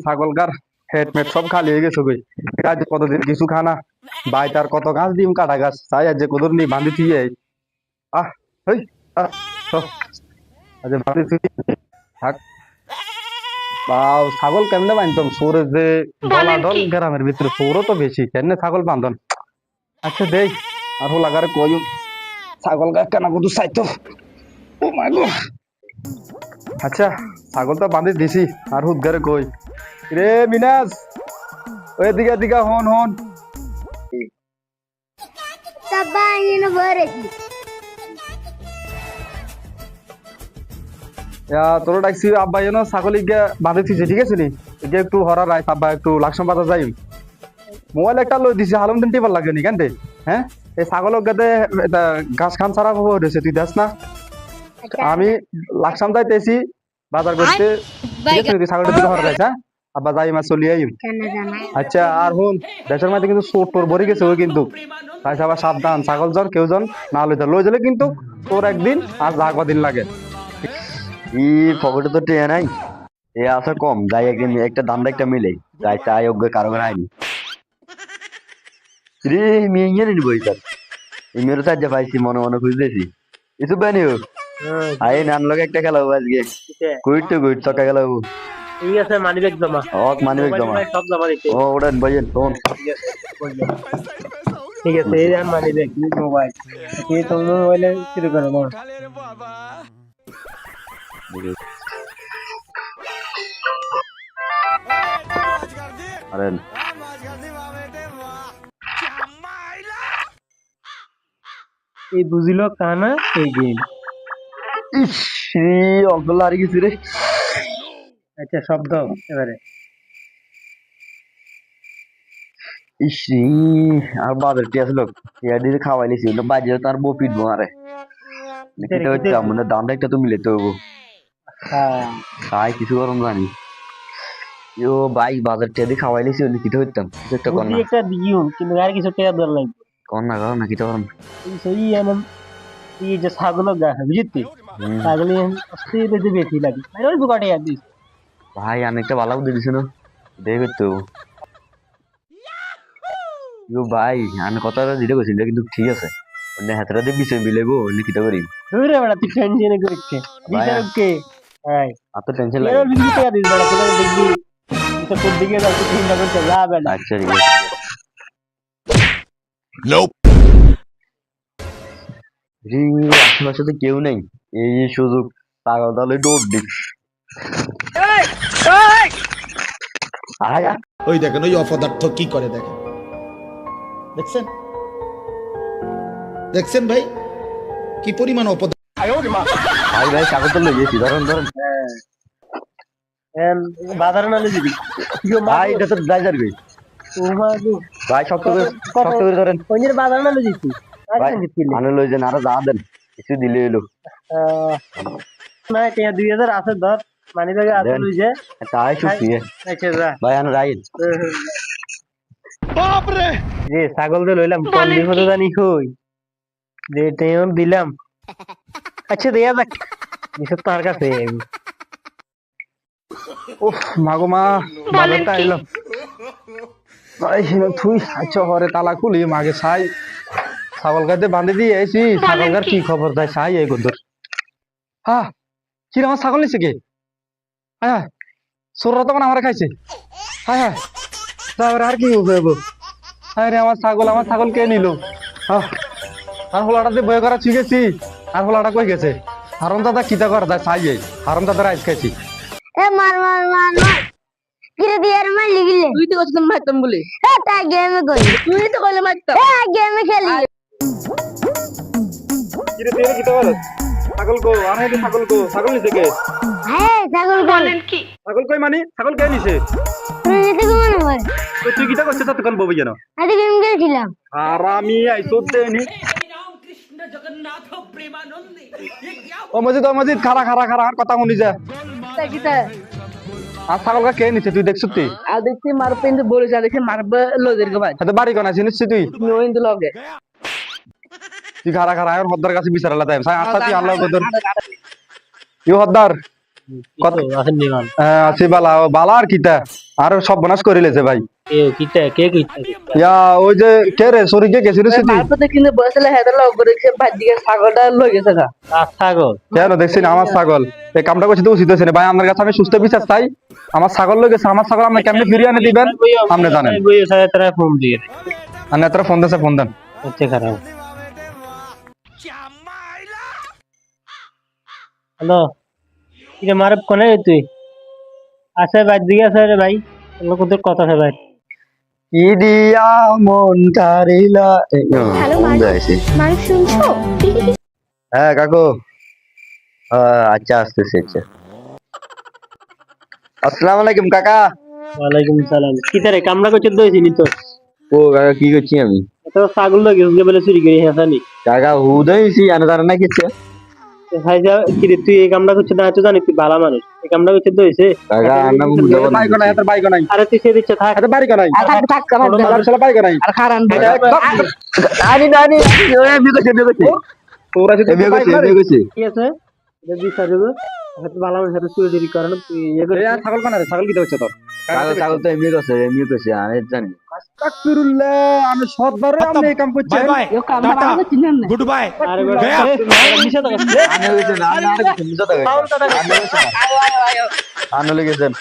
ছাগলকার হেডমেট সব খালি হয়ে গেছে গই আজ কতদিন কিছু খানা ভাই তার কত গাছ দিম কাটা গাছ তাই আজ কদর নি বাঁধি থুই আহ হই আহ আজ বাঁধি থুই থাক বাও ছাগল কেমনে বাঁধতাম সৌরের যে দলাদল গ্রামের ভিতরে সৌরও তো বেশি কেমনে ছাগল বাঁধন আচ্ছা দেই আর লাগারে কই ছাগল গাছ কেনা কত চাইতো ও মাই গড আচ্ছা ছাগল তো বাঁধি দিছি আর হুদগারে কই রে মিনাজ ওই দিকে দিকে হন হন Tabanho ভরে তোর ডাকছি আব্বা যেন ছাগল ইগে বাঁধি দিছে ঠিক আছে নি ইগে একটু হরা রায় আব্বা একটু লাকসাম বাজার যাইম মোবাইল একটা লই দিছে হালম দিন টিপার লাগে নি কেনতে হ্যাঁ এই ছাগল গাতে গাছ খান ছাড়া হয়েছে তুই দেখ না আমি লাকসাম যাইতেছি বাজার করতে ঠিক আছে তুই ছাগলটা দিকে হরা রাইছ হ্যাঁ আব্বা যাই মা চলি আইম আচ্ছা আর হুন দেশের মধ্যে কিন্তু চোর টোর ভরে গেছে ওই কিন্তু তাই আবার সাবধান ছাগল জন কেউ জন না লই যালে কিন্তু তোর একদিন আর যা কদিন লাগে ই পকেটে তো টেয়া নাই এ আসা কম যাই একদিন একটা দামটা একটা মিলে যাই চাই অজ্ঞ কারো হয়নি রে মেয়ে নিব স্যার এই মেয়ের সাহায্য পাইছি মনে মনে খুঁজতেছি কিছু বানিও আই নান লগে একটা খেলাবো আজকে কুইট তো কুইট চকা খেলাবো ঠিক আছে মানিব্যাগ জমা মানিব্যাগ জমা সব জমা দিতে ও ওড়ান ভাইয়েন ফোন ঠিক আছে এই যান মানিব্যাগ মোবাইল এই তো মোবাইলে শুরু করো না আরে এই বুঝিলো কানা এই গেম ইস অগল আর কিছু রে আচ্ছা শব্দ এবারে ইসি আর বাজার টি আসলো টিয়া দিয়ে খাওয়াইলিছি ওটা বাজে তার বউ পিটবো আরে এটা হচ্ছে আমাদের দামটা একটা তো মিলে তো হ্যাঁ তাই কিছু গরম জানি ইয়ো ভাই বাজার টিয়া দিয়ে খাওয়াইলিছি ওটা কিটা হইতাম কিছু একটা কর না একটা দিও কিন্তু আর কিছু টাকা দর লাগবে কর না কিটা করুন এই সেই এমন এই যে ছাগল গাছ বুঝতি ছাগল অস্থির যে বেশি লাগে আর ওই বুকাটে আর দিস ভাই অনেকটা ভালো বুদ্ধি দিছে না দেখবে তো ইয়ো ভাই আমি কথাটা দিতে গেছিল কিন্তু ঠিক আছে অন্য হাতটা দিয়ে বিষয় মিলেবো অন্য কিটা করি ধরে বেড়া তুই টেনশনে করছে বিচার কে হ্যাঁ আর তো টেনশন লাগে এর বিন্দু টাকা দিস বেড়া তোরা দেখবি এটা কোন দিকে যাচ্ছে চিন্তা করতে যা বেড়া আচ্ছা ঠিক আছে আশেপাশে তো কেউ নেই এই সুযোগ পাগল তাহলে দৌড় দিস ওই দেখেন ওই অপদার্থ কি করে দেখেন দেখছেন দেখছেন ভাই কি পরিমাণ অপদার্থ ভাই কাগজ তো লই গেছি ধরেন বাজারে নালে দিবি ভাই এটা তো ড্রাইভার গই ভাই শক্ত করে ধরেন অন্যের বাজারে নালে দিছি ভাই আনে লই যান আর যা দেন কিছু দিলে এলো না এটা 2000 আছে ধর মানি ব্যাগে আছে লই যে তাই সুখী আচ্ছা যা ভাই আনে রাইল বাপ রে যে ছাগল দিয়ে লইলাম কোন বিপদ জানি কই যে টেন দিলাম আচ্ছা দেয়া যাক বিশদ তার কাছে উফ মাগো মা বাজারটা আইলাম ভাই থুই আচ্ছা হরে তালা খুলি মাগে ছাই ছাগল গাতে বাঁধে দিয়ে এসি ছাগলকার কি খবর দেয় ছাই এই গদর হ্যাঁ কি আমার ছাগল নিছে কে হ্যাঁ সোররা তখন আমার খাইছে হ্যাঁ তারপরে আর কি হইব হ্যাঁ রে আমার ছাগল কে নিল হ্যাঁ আর হোলাটাতে বয়ে করা শিখেছি আর হোলাটা কই গেছে হারম দাদা কিতা করা যায় ছাই হারম দাদা রাইস খাইছি এ মার কিরে দিয়ার মার লিগিলে তুই তো কইছিস মারতাম বলে এ তা গেমে কই তুই তো কইলে মারতাম এ গেমে খেলি কিরে তুই কিতা বলছ ছাগল কো আর এই ছাগল নিছে কে হ্যাঁ ছাগল বলেন কি ছাগল কই মানে ছাগল কে নিছে তুই যেতে কোন হয় তো তুই কিতা করছিস তখন ববি জানো আরে গেম খেলছিলাম আর আমি আইসো দেনি ও মজিদ খারা আর কথা শুনি যা কিতা আর ছাগল কে নিছে তুই দেখছিস তুই আর দেখছি মারবে কিন্তু বলে যা দেখে মারবে লজের গো ভাই হাতে বাড়ি কোন আছে নিশ্চয় তুই নই কিন্তু লগে তুই খারা আর হদ্দার কাছে বিচারালা তাই সাই আস্তা তুই আল্লাহ কদর ইউ হদ্দার কত আছেন নিমান আছি বালা বালা আর কিতা আর সব বনাস করে লেছে ভাই কে কিটা ইয়া ওই যে কে রে সরিকে গেছিল সিটি মারবে কিন্তু বসলে হেদার লগ করে ভাই দিকে ছাগলটা লই গেছে গা ছাগল কেন দেখছেন আমার ছাগল এই কামটা করতে উচিত হয়েছে না ভাই আপনার কাছে আমি সুস্থ বিচার চাই আমার ছাগল লই গেছে আমার ছাগল আপনি কেমনে ফিরিয়ে এনে দিবেন আপনি জানেন বই সাথে তারা ফোন দিয়ে আর নেতারা ফোন দিয়েছে ফোন দেন হচ্ছে খারাপ হ্যালো কিরে মারব কোনে রে তুই আছে ভাই দিকে আছে রে ভাই লোক তোর কথা আছে ভাই কি দিয়া মন কারিলা হ্যালো মানুষ শুনছো হ্যাঁ কাকু আচ্ছা আসতেছে আচ্ছা আসসালামু আলাইকুম কাকা ওয়ালাইকুম সালাম কিতারে কামনা করছে দইছি নি তো ও কাকা কি করছি আমি এত ছাগল লাগে যে বলে চুরি করে হেসানি কাকা হুদাইছি আনা জানা না কিছু ভাই যা কিরে তুই এই কামনা করছিস না তুই জানিস তুই ভালো মানুষ এই কামনা করছে দইছে কাকা আন্না হুদা বাইক নাই এত বাইক নাই আরে তুই সে দিচ্ছে থাক এত বাড়ি নাই আর থাক থাক আর শালা বাইক নাই আর খারান আনি নানি ওরে বিকছে তোরা যদি বাইক নাই বিকছে কি আছে এটা বিচার দেব হয়তো ভালো মানুষ হাতে চুরি চুরি করে না তুই ইয়ে করে এই ছাগল কানা রে ছাগল কি হচ্ছে তোর কাগজ তো এমনি করছে আমি জানি আস্তাগফিরুল্লাহ আমি সৎবারে আমি এই কাম করছি ও কাম না চিনেন না गुड बाय আরে বেটা মিশে তো আমি হইছে না আমি আর কিছু বুঝাতে গেছি আমি হইছে না আনো লেগেছেন